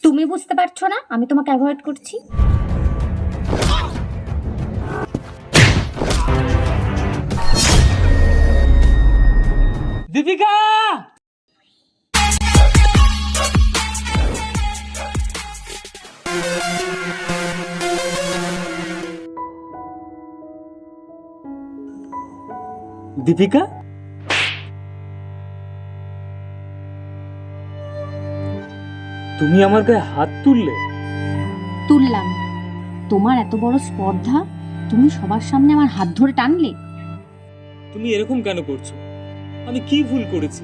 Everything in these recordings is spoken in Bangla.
তুমি বুঝতে পারছো না আমি তোমাকে অ্যাভয়েড করছি? দীপিকা! দীপিকা, তুমি আমার গায়ে হাত তুললে? তুললাম। তোমার এত বড় স্পর্ধা, তুমি সবার সামনে আমার হাত ধরে টানলে। তুমি এরকম কেন করছো? আমি কি ভুল করেছি?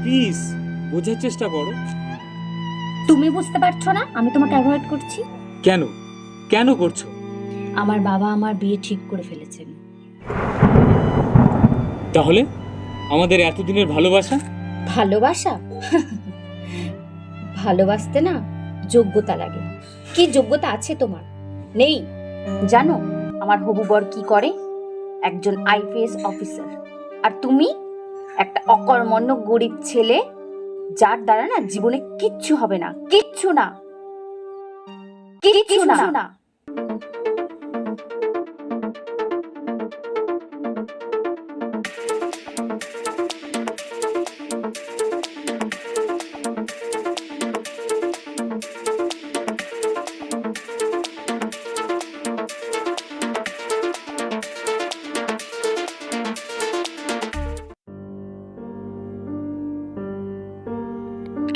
প্লিজ বোঝার চেষ্টা করো। তুমি বুঝতে পারছো না আমি তোমাকে অ্যাভয়েড করছি? কেন কেন করছো? আমার বাবা আমার বিয়ে ঠিক করে ফেলেছেন। তাহলে আমাদের এতদিনের ভালোবাসা? ভালোবাসা? ভালোবাসতে না যোগ্যতা লাগে। কি যোগ্যতা আছে তোমার? নেই। জানো আমার হবু বর কি করে? একজন আইপিএস অফিসার। আর তুমি একটা অকর্মণ্য গরিব ছেলে, যার দ্বারা না জীবনে কিচ্ছু হবে না, কিচ্ছু না, কিচ্ছু না।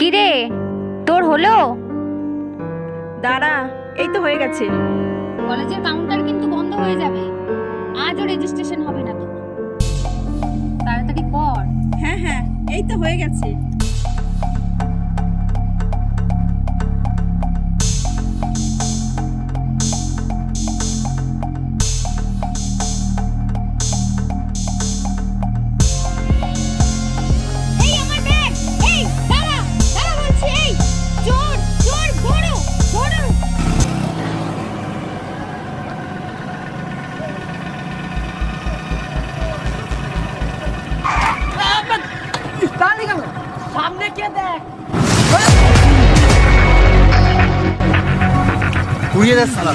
কিরে, তোর হলো? দাঁড়া, এই তো হয়ে গেছে। কলেজের কাউন্টার কিন্তু বন্ধ হয়ে যাবে, আজও রেজিস্ট্রেশন হবে না তো। তাড়াতাড়ি কর। হ্যাঁ হ্যাঁ, এই তো হয়ে গেছে। এই আমার ব্যাগ, এই দাঁড়া, দাঁড়া বলছি, এই চোর, চোর, বড় বড়। সামনে কে দেখ, উড়িয়ে দে সালা।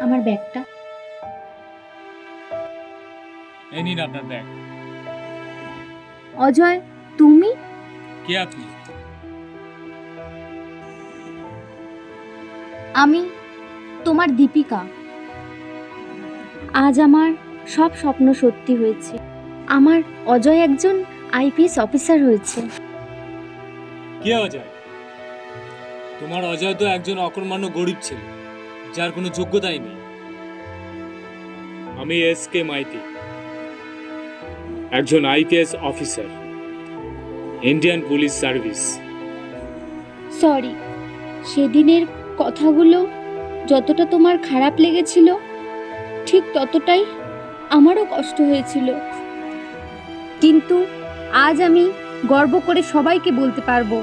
আমার ব্যাগটা এই নিন আপনার ব্যাগ। অজয়, তুমি? কে আপনি? আমি তোমার দীপিকা। আজ আমার সব স্বপ্ন সত্যি হয়েছে। আমার অজয় একজন আইপিএস অফিসার হয়েছে। কে অজয়? তোমার অজয় তো একজন অকর্মাণ্য গরিব ছেলে, যার কোনো যোগ্যতাই নেই। আমি এসকে মাইতি, একজন IPS officer, Indian police service. Sorry, সেদিনের কথাগুলো যতটা তোমার খারাপ লেগেছিল ঠিক ততটাই আমারও কষ্ট হয়েছিল। কিন্তু আজ আমি গর্ব করে সবাইকে বলতে পারবো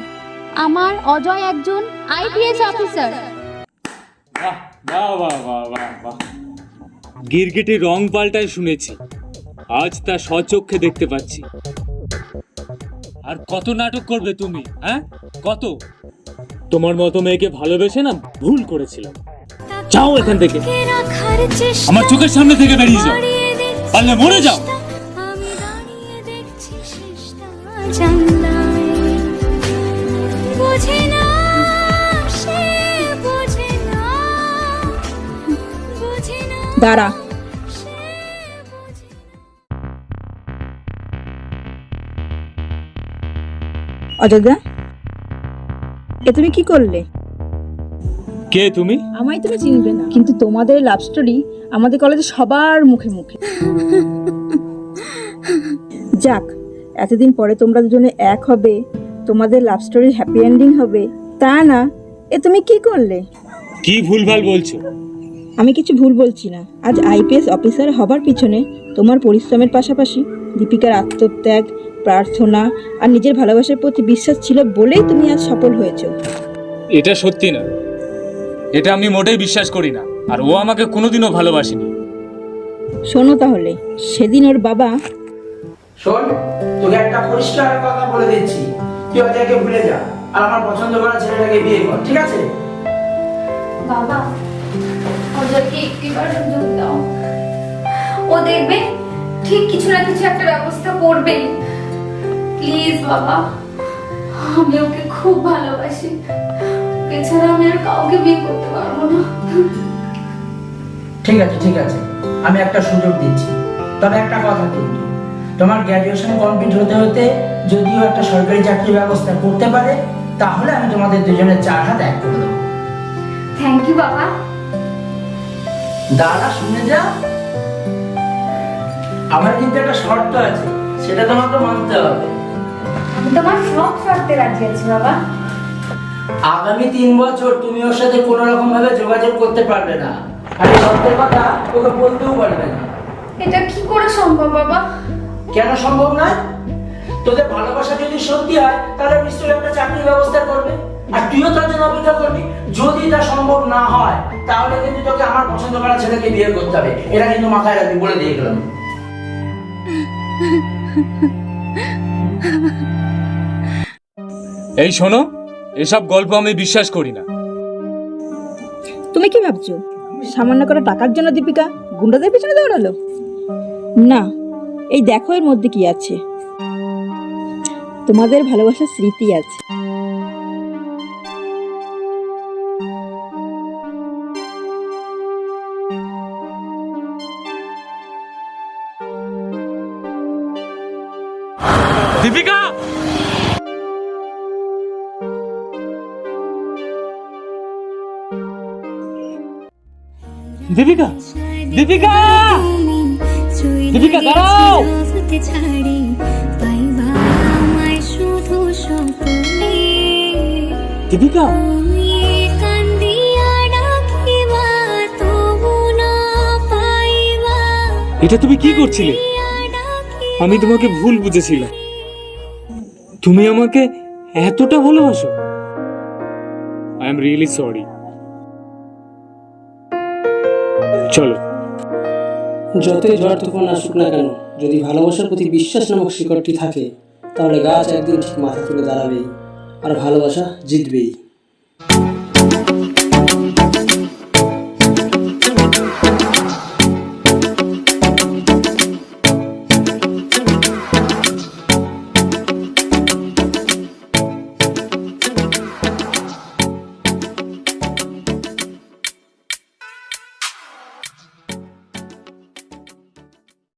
আমার অজয় একজন আইপিএস অফিসার। বাহ বাহ বাহ বাহ বাহ বাহ। গিরগিটির রং পাল্টায় শুনেছি, আজ তা স্বচক্ষে দেখতে পাচ্ছি। আর কত নাটক করবে তুমি, হ্যাঁ? কত? তোমার মতো মেয়েকে ভালোবেসে না ভুল করেছিলাম। যাও এখান থেকে, আমার চোখের সামনে থেকে বেরিয়ে যাও, পারলে মরে যাও। দাঁড়া। অযোধ্যা, এ তুমি কি করলে? কে তুমি? আমায় তুমি চিনবে না, কিন্তু তোমাদের লাভ স্টোরি আমাদের কলেজে সবার মুখে মুখে। যাক, এতদিন পরে তোমরা দুজনে এক হবে, তোমাদের লাভ স্টোরি হ্যাপি এন্ডিং হবে, তা না, এ তুমি কি করলে? কি ভুলভাল বলছো? আমি কিছু ভুল বলছি না। আজ আইপিএস অফিসার হবার পিছনে তোমার পরিশ্রমের পাশাপাশি দীপিকার আত্মত্যাগ, প্রার্থনা আর নিজের ভালোবাসার প্রতি বিশ্বাস ছিল বলেই তুমি আজ সফল হয়েছো। এটা সত্যি না, এটা আমি মোটেই বিশ্বাস করি না। আর ও আমাকে কোনোদিনও ভালোবাসেনি। শোনো তাহলে, সেদিন ওর বাবা... শোন, তোকে একটা পরিষ্কার কথা বলে দিচ্ছি, তুই অজয়কে ভুলে যা আর আমার পছন্দ করা ছেলেটাকে বিয়ে কর, ঠিক আছে? বাবা, অজয়কে একটিবার সুযোগ দাও। ও দেখবে ঠিক কিছু না কিছু একটা ব্যবস্থা করবেই। প্লিজ বাবা, আমি ওকে খুব ভালোবাসি। এছাড়া আমি আর কাউকে বিয়ে করতে পারবো না। ঠিক আছে ঠিক আছে, আমি একটা সুযোগ দিচ্ছি, তবে একটা কথা কিন্তু, তোমার গ্র্যাজুয়েশন কমপ্লিট হতে হতে যদিও একটা সরকারি চাকরির ব্যবস্থা করতে পারে, তাহলে আমি তোমাদের দুজনের 4 হাত এক করে দেবো। থ্যাংক ইউ বাবা। দাদা শুনে যা, আমার কিন্তু একটা শর্ত আছে, সেটা তোমাকে মানতে হবে। আমি তোমার সব শর্তে রাজি আছি বাবা। আগামী 3 বছর তুমি ওর সাথে কোনো রকম ভাবে যোগাযোগ করতে পারবে না, আর এই শর্তের কথা ওকে বলতেও পারবে না। এটা কি করে সম্ভব বাবা? কেন সম্ভব নয়? তোদের ভালোবাসা যদি সত্যি হয় তাহলে নিশ্চয়ই একটা চাকরির ব্যবস্থা করবে, আর তুইও তার জন্য অপেক্ষা করবি। যদি তা সম্ভব না হয় তাহলে কিন্তু তোকে আমার পছন্দ করা ছেলেকে বিয়ে করতে হবে, এটা কিন্তু মাথায় রাখবি, বলে দিয়ে গেলাম। এই শোনো, এসব গল্প আমি বিশ্বাস করি না। তুমি কি ভাবছো সামান্য করে টাকার জন্য দীপিকা গুন্ডাদের পিছনে দৌড়ালো? না, এই দেখো এর মধ্যে কি আছে। তোমাদের ভালোবাসার স্মৃতি আছে। দীপিকা! দীপিকা! দীপিকা! দীপিকা দাঁড়াও! দীপিকা! এটা তুমি কি করছিলে? আমি তোমাকে ভুল বুঝেছিলাম। তুমি আমাকে এতটা ভালোবাসো? I am really sorry. চলো। যতই ঝড় তুফান আসুক না কেন, যদি ভালোবাসার প্রতি বিশ্বাস নামক শিকড়টি থাকে, তাহলে গাছ একদিন ঠিক মাথা তুলে দাঁড়াবেই, আর ভালোবাসা জিতবেই।